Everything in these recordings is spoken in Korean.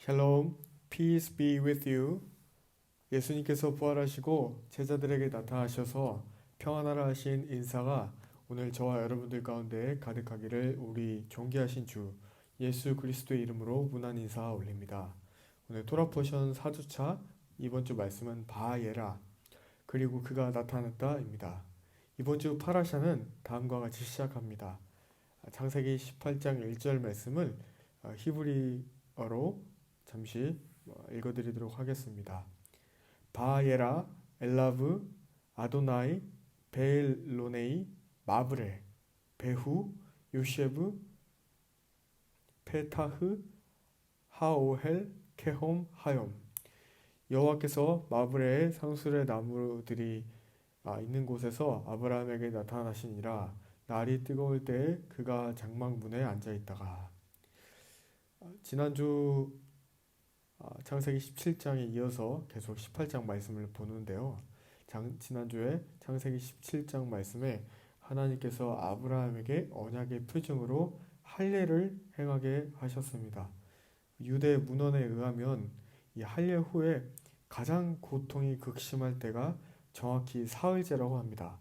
샬롬, peace be with you. 예수님께서 부활하시고 제자들에게 나타나셔서 평안하라 하신 인사가 오늘 저와 여러분들 가운데 가득하기를 우리 존귀하신 주 예수 그리스도의 이름으로 문안 인사 올립니다. 오늘 토라 포션 4주차 이번 주 말씀은 바예라 그리고 그가 나타났다입니다. 이번 주 파라샤는 다음과 같이 시작합니다. 창세기 18장 1절 말씀을 히브리어로 잠시 읽어드리도록 하겠습니다. 바예라 엘라브 아도나이 베엘로네이 마브레 베후 요셰브 페타흐 하오헬 케홈 하욤. 여호와께서 마브레의 상수의 나무들이 있는 곳에서 아브라함에게 나타나시니라. 날이 뜨거울 때에 그가 장막문에 앉아 있다가. 지난주 창세기 17장에 이어서 계속 18장 말씀을 보는데요. 지난주에 창세기 17장 말씀에 하나님께서 아브라함에게 언약의 표징으로 할례를 행하게 하셨습니다. 유대 문헌에 의하면 이 할례 후에 가장 고통이 극심할 때가 정확히 사흘째라고 합니다.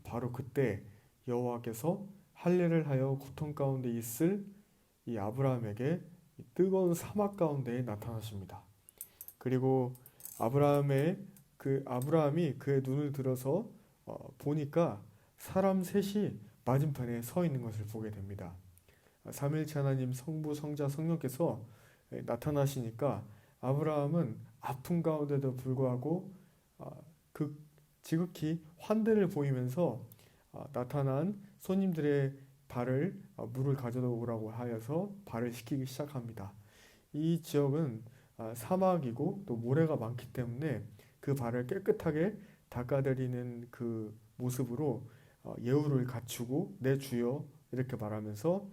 바로 그때 여호와께서 할례를 하여 고통 가운데 있을 이 아브라함에게 뜨거운 사막 가운데 나타나십니다. 그리고 아브라함이 그의 눈을 들어서 보니까 사람 셋이 맞은편에 서 있는 것을 보게 됩니다. 삼일체 하나님 성부 성자 성령께서 나타나시니까 아브라함은 아픈 가운데도 불구하고 지극히 환대를 보이면서 나타난 손님들의 발을 물을 가져다 오라고 하여서 발을 씻기기 시작합니다. 이 지역은 사막이고 또 모래가 많기 때문에 그 발을 깨끗하게 닦아드리는 그 모습으로 예우를 갖추고 내 주여 이렇게 말하면서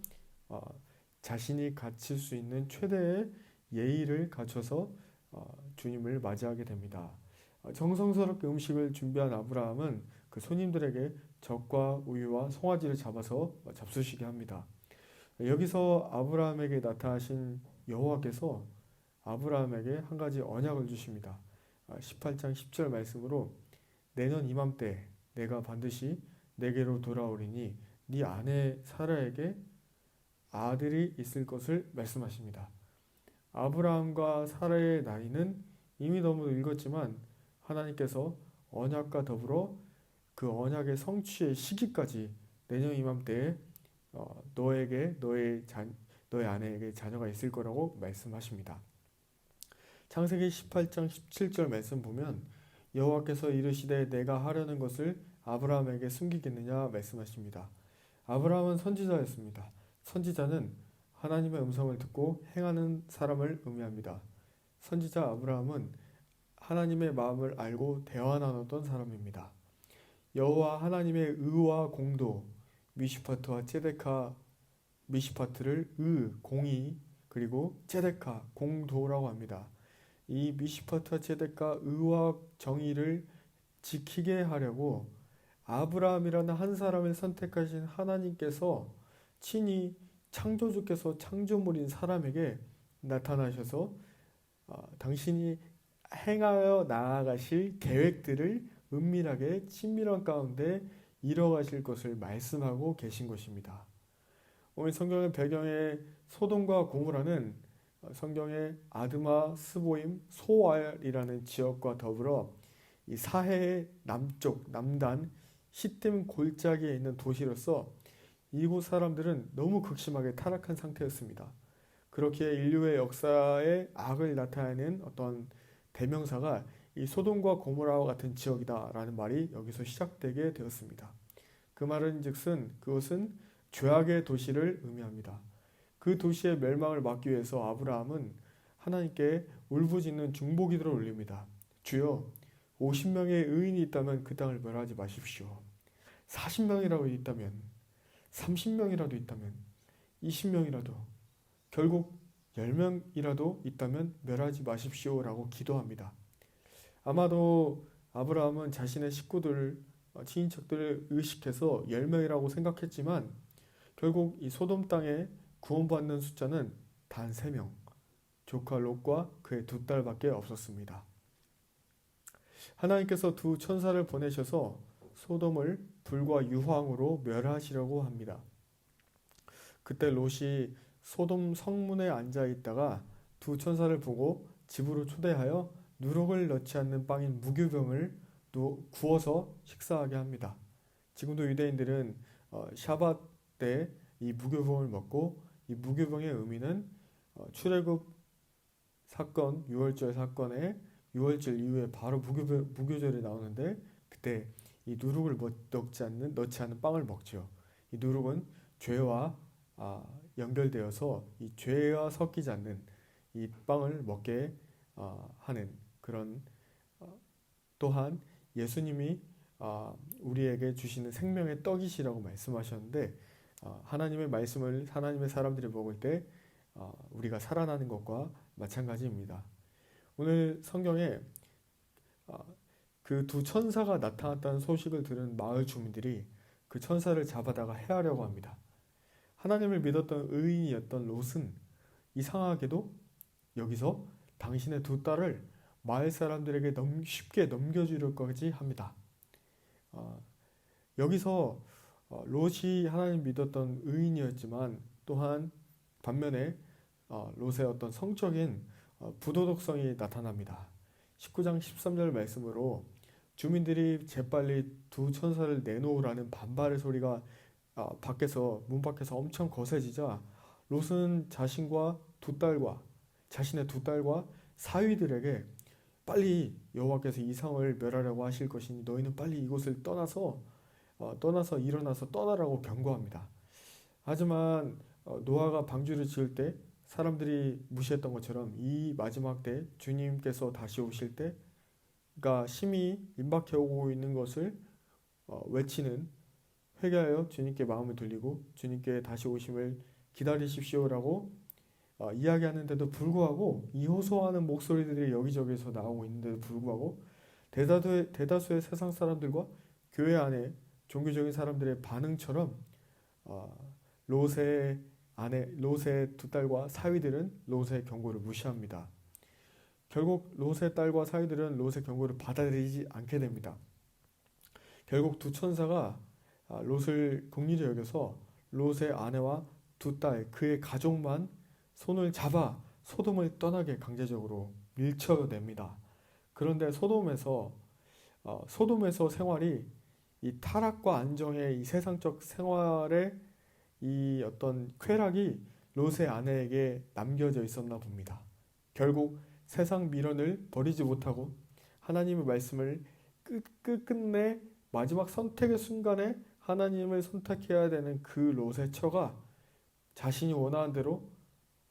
자신이 갖출 수 있는 최대의 예의를 갖춰서 주님을 맞이하게 됩니다. 정성스럽게 음식을 준비한 아브라함은 그 손님들에게 젖과 우유와 송아지를 잡아서 잡수시게 합니다. 여기서 아브라함에게 나타나신 여호와께서 아브라함에게 한 가지 언약을 주십니다. 18장 10절 말씀으로 내년 이맘때 내가 반드시 내게로 돌아오리니 네 아내 사라에게 아들이 있을 것을 말씀하십니다. 아브라함과 사라의 나이는 이미 너무 늙었지만 하나님께서 언약과 더불어 그 언약의 성취의 시기까지 내년 이맘때에 너의 아내에게 자녀가 있을 거라고 말씀하십니다. 창세기 18장 17절 말씀 보면 여호와께서 이르시되 내가 하려는 것을 아브라함에게 숨기겠느냐 말씀하십니다. 아브라함은 선지자였습니다. 선지자는 하나님의 음성을 듣고 행하는 사람을 의미합니다. 선지자 아브라함은 하나님의 마음을 알고 대화 나눴던 사람입니다. 여호와 하나님의 의와 공도, 미시파트와 ጼ데카, 미시파트를 공의, 그리고 ጼ데카, 공도라고 합니다. 이 미시파트와 ጼ데카, 의와 정의를 지키게 하려고 아브라함이라는 한 사람을 선택하신 하나님께서 친히 창조주께서 창조물인 사람에게 나타나셔서 당신이 행하여 나아가실 계획들을 은밀하게 친밀한 가운데 이뤄가실 것을 말씀하고 계신 것입니다. 오늘 성경의 배경에 소돔과 고모라는 성경의 아드마, 스보임, 소알이라는 지역과 더불어 이 사해의 남쪽, 남단, 시딤 골짜기에 있는 도시로서 이곳 사람들은 너무 극심하게 타락한 상태였습니다. 그렇게 인류의 역사에 악을 나타내는 어떤 대명사가 이 소돔과 고모라와 같은 지역이다라는 말이 여기서 시작되게 되었습니다. 그 말은 즉슨 그것은 죄악의 도시를 의미합니다. 그 도시의 멸망을 막기 위해서 아브라함은 하나님께 울부짖는 중보기도를 올립니다. 주여 50명의 의인이 있다면 그 땅을 멸하지 마십시오. 40명이라도 있다면 30명이라도 있다면 20명이라도 결국 10명이라도 있다면 멸하지 마십시오라고 기도합니다. 아마도 아브라함은 자신의 식구들, 친인척들을 의식해서 10명이라고 생각했지만 결국 이 소돔 땅에 구원받는 숫자는 단 3명, 조카 롯과 그의 두 딸밖에 없었습니다. 하나님께서 두 천사를 보내셔서 소돔을 불과 유황으로 멸하시려고 합니다. 그때 롯이 소돔 성문에 앉아 있다가 두 천사를 보고 집으로 초대하여 누룩을 넣지 않는 빵인 무교병을 구워서 식사하게 합니다. 지금도 유대인들은 샤밧 때 이 무교병을 먹고, 이 무교병의 의미는 출애굽 사건, 유월절 사건에 유월절 이후에 바로 무교절이 나오는데, 그때 이 누룩을 넣지 않는 빵을 먹죠. 이 누룩은 죄와 연결되어서 이 죄와 섞이지 않는 이 빵을 먹게 하는 그런, 또한 예수님이 우리에게 주시는 생명의 떡이시라고 말씀하셨는데, 하나님의 말씀을 하나님의 사람들이 먹을 때 우리가 살아나는 것과 마찬가지입니다. 오늘 성경에 그 두 천사가 나타났다는 소식을 들은 마을 주민들이 그 천사를 잡아다가 해하려고 합니다. 하나님을 믿었던 의인이었던 롯은 이상하게도 여기서 당신의 두 딸을 마을 사람들에게 쉽게 넘겨주려까지 합니다. 여기서 롯이 하나님 믿었던 의인이었지만, 또한 반면에 롯의 어떤 성적인 부도덕성이 나타납니다. 19장 13절 말씀으로 주민들이 재빨리 두 천사를 내놓으라는 반발의 소리가 문 밖에서 엄청 거세지자 롯은 자신의 두 딸과 사위들에게 빨리 여호와께서 이 성을 멸하려고 하실 것이니 너희는 빨리 이곳을 떠나서 일어나서 떠나라고 경고합니다. 하지만 노아가 방주를 지을 때 사람들이 무시했던 것처럼 이 마지막 때 주님께서 다시 오실 때가 심히 임박해 오고 있는 것을 외치는, 회개하여 주님께 마음을 돌리고 주님께 다시 오심을 기다리십시오라고 이야기하는데도 불구하고, 이 호소하는 목소리들이 여기저기서 나오고 있는데도 불구하고 대다수의 세상 사람들과 교회 안에 종교적인 사람들의 반응처럼 롯의 두 딸과 사위들은 롯의 경고를 무시합니다. 결국 롯의 딸과 사위들은 롯의 경고를 받아들이지 않게 됩니다. 결국 두 천사가 롯을 긍휼히 여겨서 롯의 아내와 두 딸, 그의 가족만 손을 잡아 소돔을 떠나게 강제적으로 밀쳐냅니다. 그런데 소돔에서 생활이 이 타락과 안정의 이 세상적 생활의 이 어떤 쾌락이 롯의 아내에게 남겨져 있었나 봅니다. 결국 세상 미련을 버리지 못하고 하나님의 말씀을 끝내 마지막 선택의 순간에 하나님을 선택해야 되는 그 롯의 처가 자신이 원하는 대로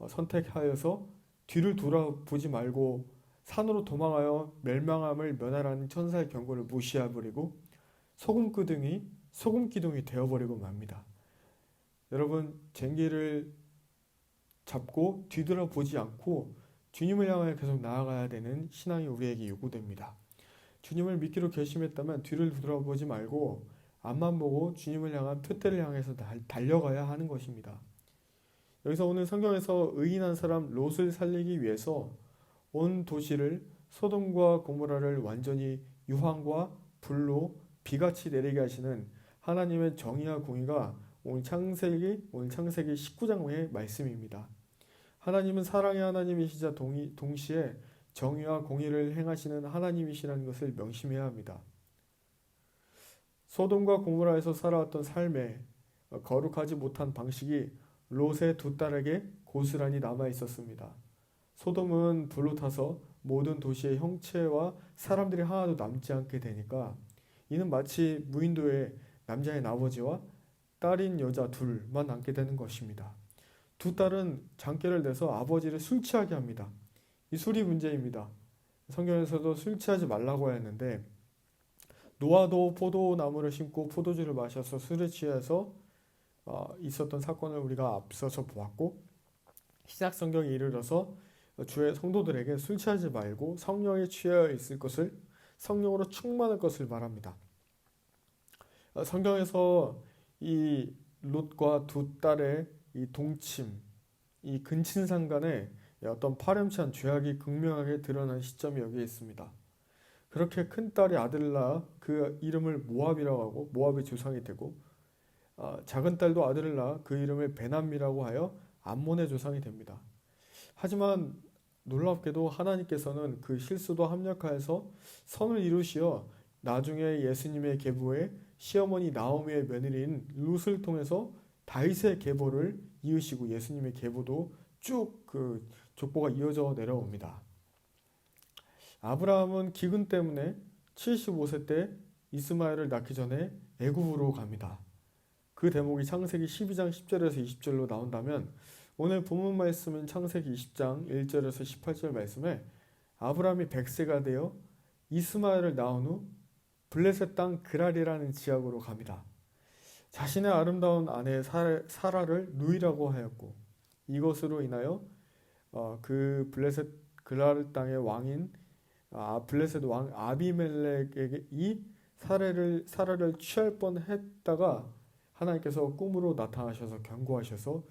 선택하여서 뒤를 돌아보지 말고 산으로 도망하여 멸망함을 면하라는 천사의 경고를 무시해버리고 소금 기둥이 되어버리고 맙니다. 여러분, 쟁기를 잡고 뒤돌아보지 않고 주님을 향하여 계속 나아가야 되는 신앙이 우리에게 요구됩니다. 주님을 믿기로 결심했다면 뒤를 돌아보지 말고 앞만 보고 주님을 향한 표대를 향해서 달려가야 하는 것입니다. 여기서 오늘 성경에서 의인한 사람 롯을 살리기 위해서 온 도시를 소돔과 고모라를 완전히 유황과 불로 비같이 내리게 하시는 하나님의 정의와 공의가 오늘 창세기 19장의 말씀입니다. 하나님은 사랑의 하나님이시자 동시에 정의와 공의를 행하시는 하나님이시라는 것을 명심해야 합니다. 소돔과 고모라에서 살아왔던 삶에 거룩하지 못한 방식이 롯의 두 딸에게 고스란히 남아 있었습니다. 소돔은 불로 타서 모든 도시의 형체와 사람들이 하나도 남지 않게 되니까 이는 마치 무인도에 남자인 아버지와 딸인 여자 둘만 남게 되는 것입니다. 두 딸은 장깨를 내서 아버지를 술 취하게 합니다. 이 술이 문제입니다. 성경에서도 술 취하지 말라고 했는데 노아도 포도나무를 심고 포도주를 마셔서 술에 취해서 있었던 사건을 우리가 앞서서 보았고, 신약 성경에 이르러서 주의 성도들에게 술 취하지 말고 성령에 취하여 있을 것을, 성령으로 충만할 것을 말합니다. 성경에서 이 롯과 두 딸의 이 동침, 이 근친상간에 어떤 파렴치한 죄악이 극명하게 드러난 시점이 여기에 있습니다. 그렇게 큰 딸이 아들을 낳아 그 이름을 모압이라고 하고 모압의 조상이 되고 작은 딸도 아들을 낳아 그 이름을 베남이라고 하여 암몬의 조상이 됩니다. 하지만 놀랍게도 하나님께서는 그 실수도 합력하여서 선을 이루시어 나중에 예수님의 계보에 시어머니 나오미의 며느리인 룻을 통해서 다윗의 계보를 이으시고 예수님의 계보도 쭉 그 족보가 이어져 내려옵니다. 아브라함은 기근 때문에 75세 때 이스마엘을 낳기 전에 애굽으로 갑니다. 그 대목이 창세기 12장 10절에서 20절로 나온다면 오늘 본문 말씀은 창세기 20장 1절에서 18절 말씀에 아브라함이 100세가 되어 이스마엘을 낳은 후 블레셋 땅 그랄이라는 지역으로 갑니다. 자신의 아름다운 아내 사라를 누이라고 하였고 이것으로 인하여 그 블레셋 그랄 땅의 왕인 블레셋 왕 아비멜렉에게 이 사라를 취할 뻔했다가 하나님께서 꿈으로 나타나셔서 경고하셔서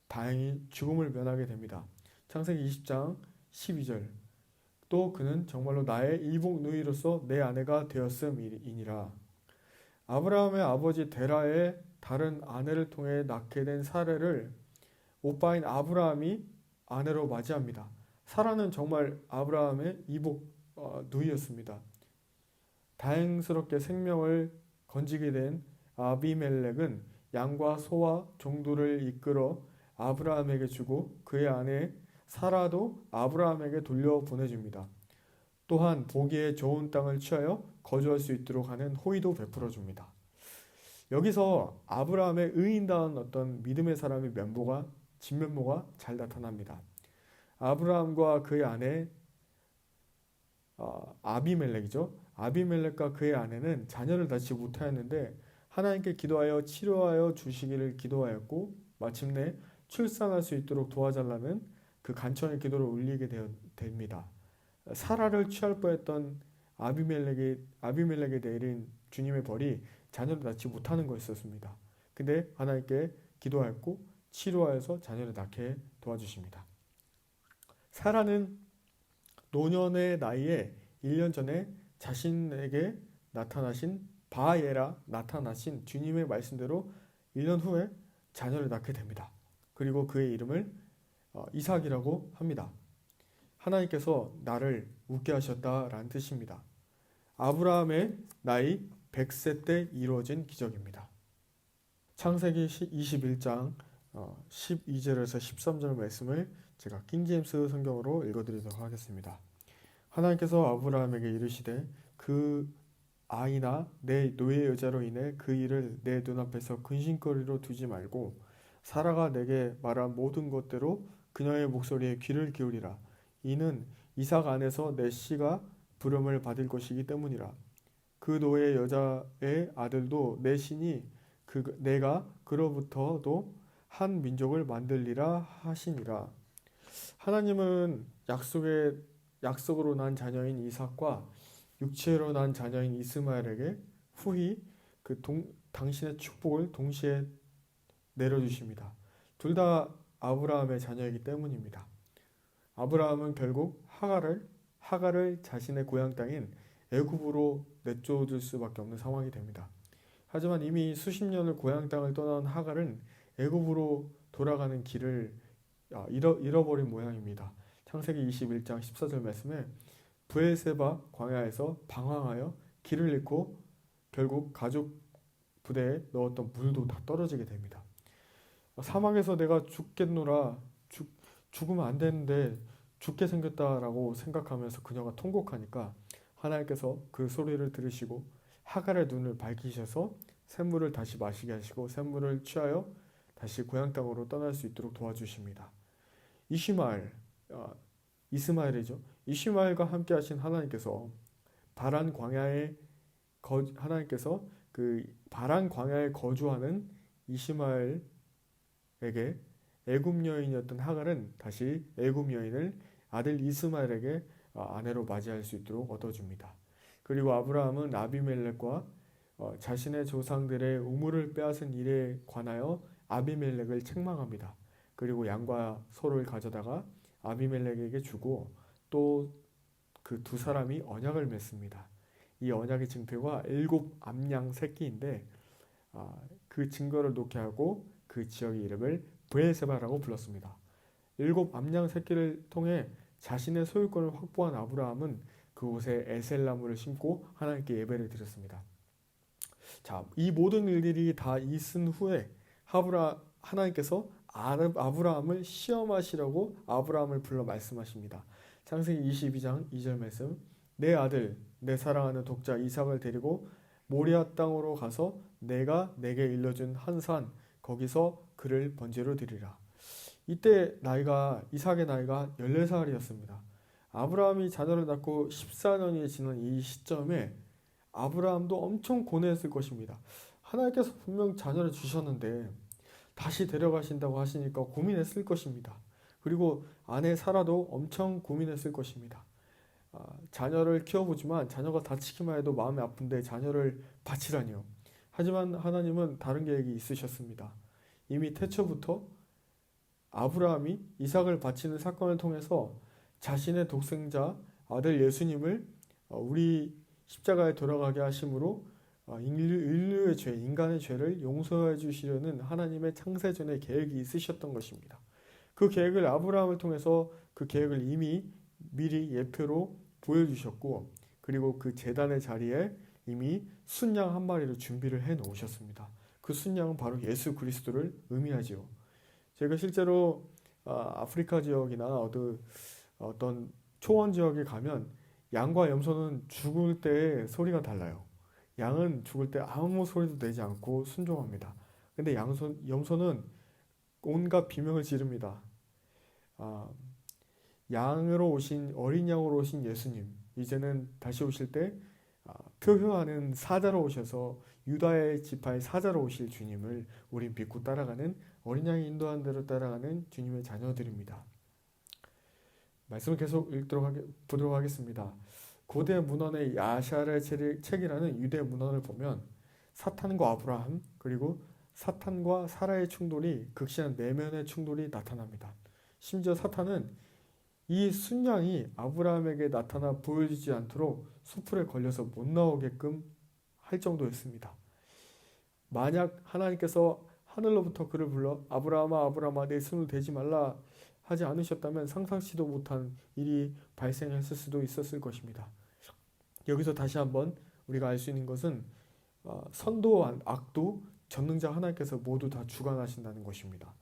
다행히 죽음을 면하게 됩니다. 창세기 20장 12절 또 그는 정말로 나의 이복 누이로서 내 아내가 되었음이니라. 아브라함의 아버지 데라의 다른 아내를 통해 낳게 된 사라를 오빠인 아브라함이 아내로 맞이합니다. 사라는 정말 아브라함의 이복 누이였습니다. 다행스럽게 생명을 건지게 된 아비멜렉은 양과 소와 종들을 이끌어 아브라함에게 주고 그의 아내 사라도 아브라함에게 돌려보내줍니다. 또한 보기에 좋은 땅을 취하여 거주할 수 있도록 하는 호의도 베풀어줍니다. 여기서 아브라함의 의인다운 어떤 믿음의 사람의 진면모가 잘 나타납니다. 아브라함과 그의 아내 아비멜렉이죠. 아비멜렉과 그의 아내는 자녀를 낳지 못하였는데 하나님께 기도하여 치료하여 주시기를 기도하였고 마침내 출산할 수 있도록 도와달라는 그 간청의 기도를 올리게 됩니다. 사라를 취할 뻔했던 아비멜렉에 내린 주님의 벌이 자녀를 낳지 못하는 것이었습니다. 근데 하나님께 기도하였고 치료하여서 자녀를 낳게 도와주십니다. 사라는 노년의 나이에 1년 전에 자신에게 나타나신 주님의 말씀대로 1년 후에 자녀를 낳게 됩니다. 그리고 그의 이름을 이삭이라고 합니다. 하나님께서 나를 웃게 하셨다라는 뜻입니다. 아브라함의 나이 100세 때 이루어진 기적입니다. 창세기 21장 12절에서 13절 말씀을 제가 킹제임스 성경으로 읽어드리도록 하겠습니다. 하나님께서 아브라함에게 이르시되 그 아이나 내 노예 여자로 인해 그 일을 내 눈앞에서 근심거리로 두지 말고 사라가 내게 말한 모든 것대로 그녀의 목소리에 귀를 기울이라. 이는 이삭 안에서 내 씨가 부름을 받을 것이기 때문이라. 그 노예 여자의 아들도 내 신이 내가 그로부터도 한 민족을 만들리라 하시니라. 하나님은 약속으로 난 자녀인 이삭과 육체로 난 자녀인 이스마엘에게 후히 당신의 축복을 동시에 내려주십니다. 둘 다 아브라함의 자녀이기 때문입니다. 아브라함은 결국 하갈을 자신의 고향 땅인 애굽으로 내쫓을 수밖에 없는 상황이 됩니다. 하지만 이미 수십 년을 고향 땅을 떠난 하갈은 애굽으로 돌아가는 길을 잃어버린 모양입니다. 창세기 21장 14절 말씀에 브엘세바 광야에서 방황하여 길을 잃고 결국 가죽 부대에 넣었던 물도 다 떨어지게 됩니다. 사막에서 내가 죽으면 안 되는데 죽게 생겼다라고 생각하면서 그녀가 통곡하니까 하나님께서 그 소리를 들으시고 하갈의 눈을 밝히셔서 샘물을 다시 마시게 하시고 샘물을 취하여 다시 고향 땅으로 떠날 수 있도록 도와주십니다. 이스마엘이죠. 이스마엘과 함께 하신 하나님께서 하나님께서 그 바란 광야에 거주하는 이스마엘에게 애굽 여인이었던 하갈은 다시 애굽 여인을 아들 이스마엘에게 아내로 맞이할 수 있도록 얻어줍니다. 그리고 아브라함은 아비멜렉과 자신의 조상들의 우물을 빼앗은 일에 관하여 아비멜렉을 책망합니다. 그리고 양과 소를 가져다가 아비멜렉에게 주고 또 그 두 사람이 언약을 맺습니다. 이 언약의 증표가 7암양 새끼인데 그 증거를 놓게 하고 그 지역의 이름을 브엘세바라고 불렀습니다. 7암양 새끼를 통해 자신의 소유권을 확보한 아브라함은 그곳에 에셀나무를 심고 하나님께 예배를 드렸습니다. 자, 이 모든 일들이 다 있은 후에 하나님께서 아브라함을 시험하시라고 아브라함을 불러 말씀하십니다. 창세기 22장 2절 말씀, 내 아들 내 사랑하는 독자 이삭을 데리고 모리아 땅으로 가서 내가 내게 일러준 한 산 거기서 그를 번제로 드리라. 이때 이삭의 나이가 14살이었습니다. 아브라함이 자녀를 낳고 14년이 지난 이 시점에 아브라함도 엄청 고뇌했을 것입니다. 하나님께서 분명 자녀를 주셨는데 다시 데려가신다고 하시니까 고민했을 것입니다. 그리고 아내 사라도 엄청 고민했을 것입니다. 자녀를 키워보지만 자녀가 다치기만 해도 마음이 아픈데 자녀를 바치라니요. 하지만 하나님은 다른 계획이 있으셨습니다. 이미 태초부터 아브라함이 이삭을 바치는 사건을 통해서 자신의 독생자 아들 예수님을 우리 십자가에 돌아가게 하심으로 인류의 죄, 인간의 죄를 용서해 주시려는 하나님의 창세전의 계획이 있으셨던 것입니다. 그 계획을 아브라함을 통해서 그 계획을 이미 미리 예표로 보여주셨고, 그리고 그 제단의 자리에 이미 순양 한 마리를 준비를 해 놓으셨습니다. 그 순양은 바로 예수 그리스도를 의미하지요. 제가 실제로 아프리카 지역이나 어떤 초원 지역에 가면 양과 염소는 죽을 때 소리가 달라요. 양은 죽을 때 아무 소리도 내지 않고 순종합니다. 근데 염소는 온갖 비명을 지릅니다. 양으로 오신 어린 양으로 오신 예수님, 이제는 다시 오실 때 표효하는 사자로 오셔서 유다의 지파의 사자로 오실 주님을 우린 믿고 따라가는, 어린 양이 인도한 대로 따라가는 주님의 자녀들입니다. 말씀을 계속 보도록 하겠습니다. 고대 문헌의 야샬의 책이라는 유대 문헌을 보면 사탄과 아브라함 그리고 사탄과 사라의 충돌이, 극심한 내면의 충돌이 나타납니다. 심지어 사탄은 이 순양이 아브라함에게 나타나 보여지지 않도록 수풀에 걸려서 못 나오게끔 할 정도였습니다. 만약 하나님께서 하늘로부터 그를 불러 아브라함아 아브라함아 내 손을 대지 말라 하지 않으셨다면 상상치도 못한 일이 발생했을 수도 있었을 것입니다. 여기서 다시 한번 우리가 알 수 있는 것은 선도 악도 전능자 하나님께서 모두 다 주관하신다는 것입니다.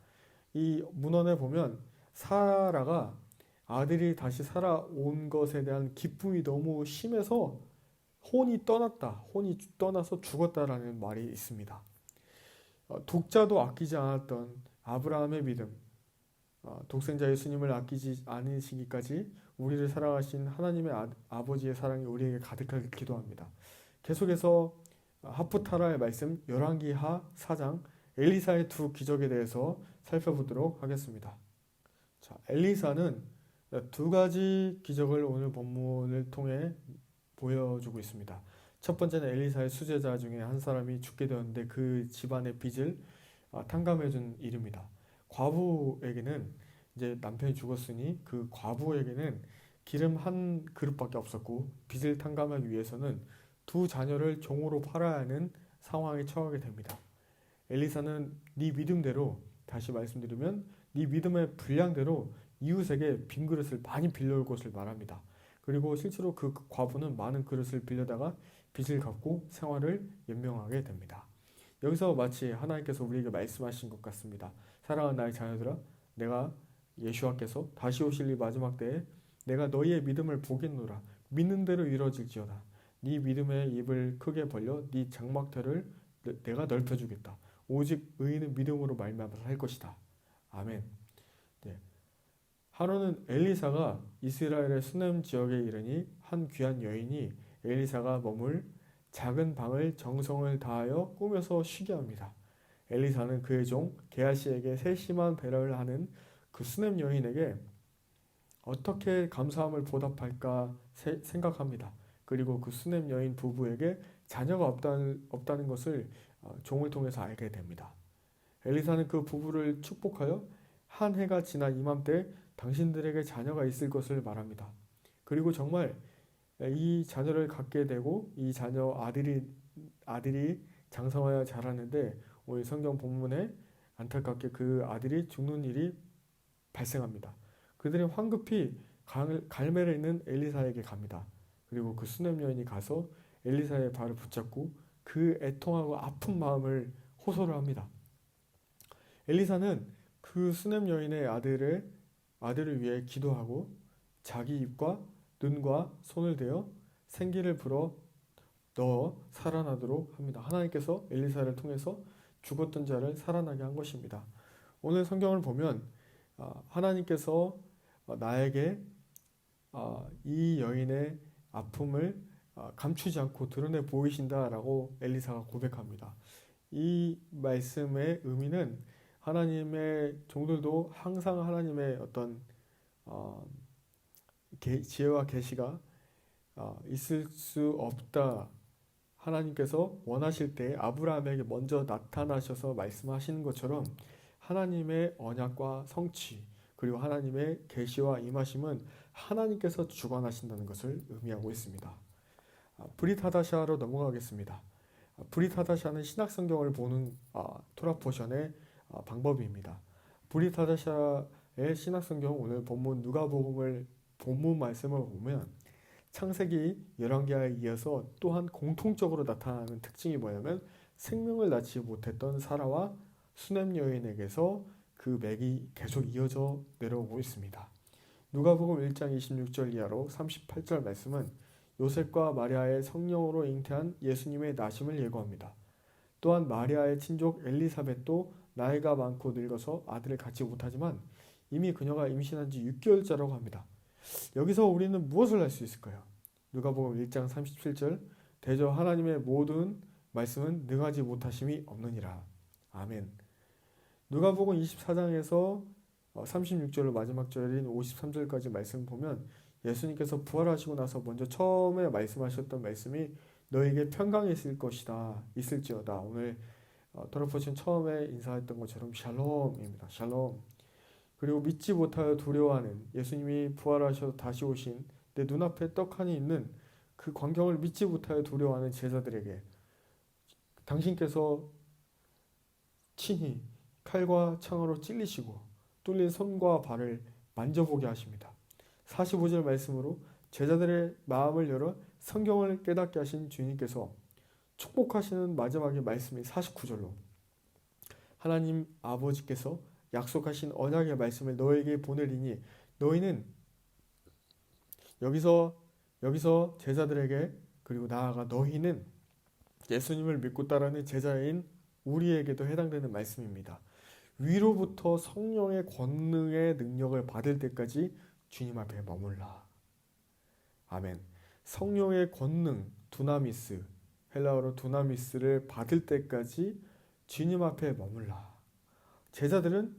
이 문헌에 보면 사라가 아들이 다시 살아온 것에 대한 기쁨이 너무 심해서 혼이 떠나서 죽었다라는 말이 있습니다. 독자도 아끼지 않았던 아브라함의 믿음, 독생자 예수님을 아끼지 않으시기까지 우리를 사랑하신 하나님의 아버지의 사랑이 우리에게 가득하게 기도합니다. 계속해서 하프타라의 말씀 열왕기하 4장 엘리사의 두 기적에 대해서 살펴보도록 하겠습니다. 자, 엘리사는 두 가지 기적을 오늘 본문을 통해 보여주고 있습니다. 첫 번째는 엘리사의 수제자 중에 한 사람이 죽게 되었는데 그 집안의 빚을 탕감해준 일입니다. 과부에게는 이제 남편이 죽었으니 그 과부에게는 기름 한 그릇밖에 없었고 빚을 탕감하기 위해서는 두 자녀를 종으로 팔아야 하는 상황에 처하게 됩니다. 엘리사는 네 믿음대로, 다시 말씀드리면 네 믿음의 분량대로 이웃에게 빈 그릇을 많이 빌려올 것을 말합니다. 그리고 실제로 그 과부는 많은 그릇을 빌려다가 빚을 갚고 생활을 연명하게 됩니다. 여기서 마치 하나님께서 우리에게 말씀하신 것 같습니다. 사랑하는 나의 자녀들아, 내가 예수와께서 다시 오실 이 마지막 때에 내가 너희의 믿음을 보겠노라. 믿는 대로 이루어질지어다. 네 믿음의 입을 크게 벌려 네 장막터를 내가 넓혀주겠다. 오직 의인은 믿음으로 말미암아 살 것이다. 아멘. 네. 하루는 엘리사가 이스라엘의 수넴 지역에 이르니 한 귀한 여인이 엘리사가 머물 작은 방을 정성을 다하여 꾸며서 쉬게 합니다. 엘리사는 그의 종 게하시에게 세심한 배려를 하는 그 수넴 여인에게 어떻게 감사함을 보답할까 생각합니다. 그리고 그 수넴 여인 부부에게 자녀가 없다는 것을 종을 통해서 알게 됩니다. 엘리사는 그 부부를 축복하여 한 해가 지난 이맘때 당신들에게 자녀가 있을 것을 말합니다. 그리고 정말 이 자녀를 갖게 되고 이 자녀 아들이 장성하여 자라는데 오늘 성경 본문에 안타깝게 그 아들이 죽는 일이 발생합니다. 그들이 황급히 갈멜에 있는 엘리사에게 갑니다. 그리고 그 수냄 여인이 가서 엘리사의 발을 붙잡고 그 애통하고 아픈 마음을 호소를 합니다. 엘리사는 그 수냄 여인의 아들을 위해 기도하고 자기 입과 눈과 손을 대어 생기를 불어 넣어 살아나도록 합니다. 하나님께서 엘리사를 통해서 죽었던 자를 살아나게 한 것입니다. 오늘 성경을 보면 하나님께서 나에게 이 여인의 아픔을 감추지 않고 드러내 보이신다라고 엘리사가 고백합니다. 이 말씀의 의미는 하나님의 종들도 항상 하나님의 어떤 지혜와 계시가 있을 수 없다. 하나님께서 원하실 때 아브라함에게 먼저 나타나셔서 말씀하시는 것처럼 하나님의 언약과 성취 그리고 하나님의 계시와 임하심은 하나님께서 주관하신다는 것을 의미하고 있습니다. 브릿 하다샤로 넘어가겠습니다. 브릿 하다샤는 신약 성경을 보는 토라 포션의 방법입니다. 브릿 하다샤의 신약 성경 오늘 본문 누가복음을 본문 말씀을 보면 창세기 11개에 이어서 또한 공통적으로 나타나는 특징이 뭐냐면 생명을 낳지 못했던 사라와 수냄 여인에게서 그 맥이 계속 이어져 내려오고 있습니다. 누가복음 1장 26절 이하로 38절 말씀은 요셉과 마리아의 성령으로 잉태한 예수님의 나심을 예고합니다. 또한 마리아의 친족 엘리사벳도 나이가 많고 늙어서 아들을 갖지 못하지만 이미 그녀가 임신한 지 6개월째라고 합니다. 여기서 우리는 무엇을 알 수 있을까요? 누가복음 1장 37절 대저 하나님의 모든 말씀은 능하지 못하심이 없느니라. 아멘. 누가복음 24장에서 36절로 마지막 절인 53절까지 말씀 보면 예수님께서 부활하시고 나서 먼저 처음에 말씀하셨던 말씀이 너에게 평강이 있을 것이다. 있을지어다. 오늘 토라포션 처음에 인사했던 것처럼 샬롬입니다. 샬롬. 그리고 믿지 못하여 두려워하는 예수님이 부활하셔서 다시 오신 내 눈앞에 떡하니 있는 그 광경을 믿지 못하여 두려워하는 제자들에게 당신께서 친히 칼과 창으로 찔리시고 뚫린 손과 발을 만져보게 하십니다. 45절 말씀으로 제자들의 마음을 열어 성경을 깨닫게 하신 주님께서 축복하시는 마지막의 말씀이 49절로 하나님 아버지께서 약속하신 언약의 말씀을 너에게 보내리니 너희는 여기서 제자들에게 그리고 나아가 너희는 예수님을 믿고 따르는 제자인 우리에게도 해당되는 말씀입니다. 위로부터 성령의 권능의 능력을 받을 때까지 주님 앞에 머물라. 아멘. 성령의 권능, 두나미스, 헬라어로 두나미스를 받을 때까지 주님 앞에 머물라. 제자들은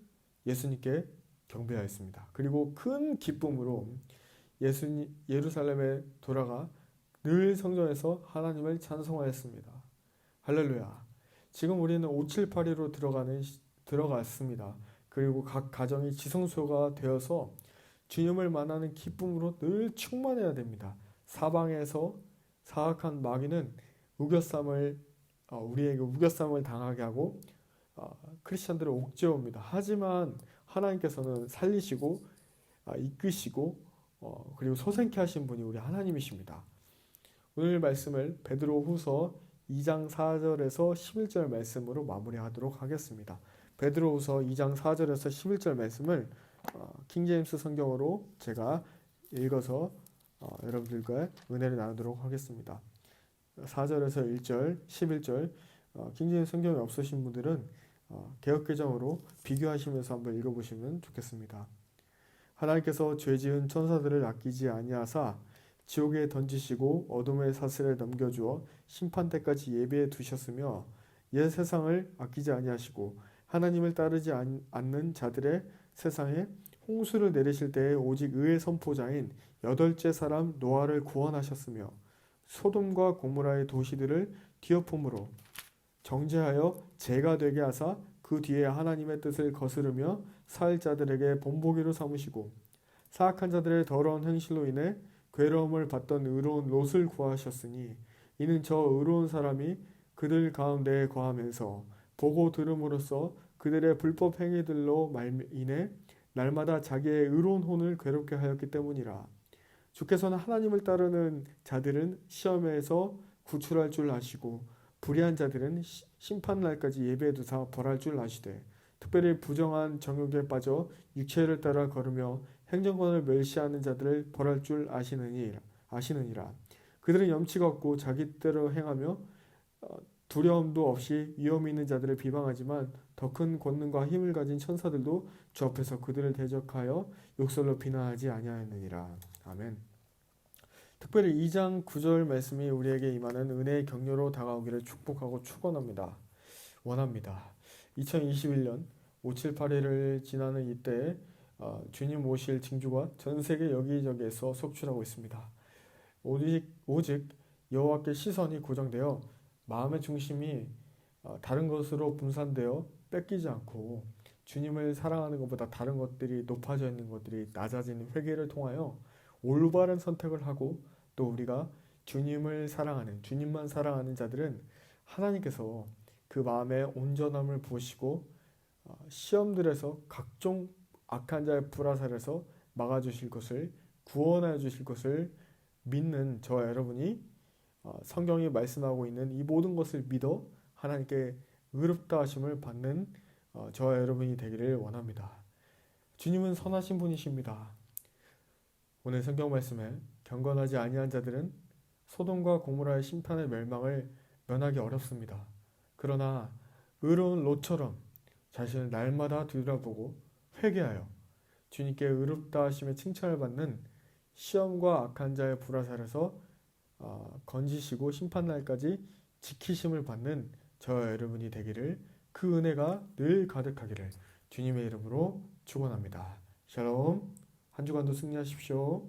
예수님께 경배하였습니다. 그리고 큰 기쁨으로 예루살렘에 돌아가 늘 성전에서 하나님을 찬송하였습니다. 할렐루야. 지금 우리는 578일로 들어갔습니다. 그리고 각 가정이 지성소가 되어서 주님을 만나는 기쁨으로 늘 충만해야 됩니다. 사방에서 사악한 마귀는 우리에게 우겨쌈을 당하게 하고 크리스천들을 옥죄옵니다. 하지만 하나님께서는 살리시고 이끄시고 그리고 소생케 하신 분이 우리 하나님이십니다. 오늘 말씀을 베드로후서 2장 4절에서 11절 말씀으로 마무리하도록 하겠습니다. 베드로후서 2장 4절에서 11절 말씀을 킹제임스 성경으로 제가 읽어서 여러분들과 은혜를 나누도록 하겠습니다. 4절에서 1절, 11절 킹제임스 성경이 없으신 분들은 개역개정으로 비교하시면서 한번 읽어보시면 좋겠습니다. 하나님께서 죄지은 천사들을 아끼지 아니하사 지옥에 던지시고 어둠의 사슬에 넘겨주어 심판 때까지 예비해 두셨으며 옛 세상을 아끼지 아니하시고 하나님을 따르지 않는 자들의 세상에 홍수를 내리실 때에 오직 의의 선포자인 여덟째 사람 노아를 구원하셨으며 소돔과 고모라의 도시들을 뒤엎음으로 정죄하여 죄가 되게 하사 그 뒤에 하나님의 뜻을 거스르며 살 자들에게 본보기로 삼으시고 사악한 자들의 더러운 행실로 인해 괴로움을 받던 의로운 롯을 구하셨으니 이는 저 의로운 사람이 그들 가운데에 거하면서 보고 들음으로써 그들의 불법 행위들로 인해 날마다 자기의 의로운 혼을 괴롭게 하였기 때문이라. 주께서는 하나님을 따르는 자들은 시험에서 구출할 줄 아시고 불의한 자들은 심판날까지 예비해 두사 벌할 줄 아시되 특별히 부정한 정욕에 빠져 육체를 따라 걸으며 행정권을 멸시하는 자들을 벌할 줄 아시느니라. 그들은 염치가 없고 자기 뜻대로 행하며 두려움도 없이 위험 있는 자들을 비방하지만 더 큰 권능과 힘을 가진 천사들도 주 앞에서 그들을 대적하여 욕설로 비난하지 아니하였느니라. 아멘. 특별히 2장 9절 말씀이 우리에게 임하는 은혜의 격려로 다가오기를 축복하고 원합니다. 2021년 5.7.8일을 지나는 이때에 주님 오실 징조가 전 세계 여기저기에서 속출하고 있습니다. 오직 여호와께 시선이 고정되어 마음의 중심이 다른 것으로 분산되어 뺏기지 않고 주님을 사랑하는 것보다 다른 것들이 높아져 있는 것들이 낮아지는 회개를 통하여 올바른 선택을 하고 또 우리가 주님만 사랑하는 자들은 하나님께서 그 마음에 온전함을 부으시고 시험들에서 각종 악한 자의 불화살에서 막아주실 것을 구원하여 주실 것을 믿는 저와 여러분이 성경이 말씀하고 있는 이 모든 것을 믿어 하나님께 의롭다 하심을 받는 저와 여러분이 되기를 원합니다. 주님은 선하신 분이십니다. 오늘 성경 말씀에 경건하지 아니한 자들은 소돔과 고모라의 심판의 멸망을 면하기 어렵습니다. 그러나 의로운 롯처럼 자신을 날마다 뒤돌아보고 회개하여 주님께 의롭다 하심의 칭찬을 받는 시험과 악한 자의 불화살에서 건지시고 심판날까지 지키심을 받는 저와 여러분이 되기를, 그 은혜가 늘 가득하기를 주님의 이름으로 축원합니다. 샬롬. 한 주간도 승리하십시오.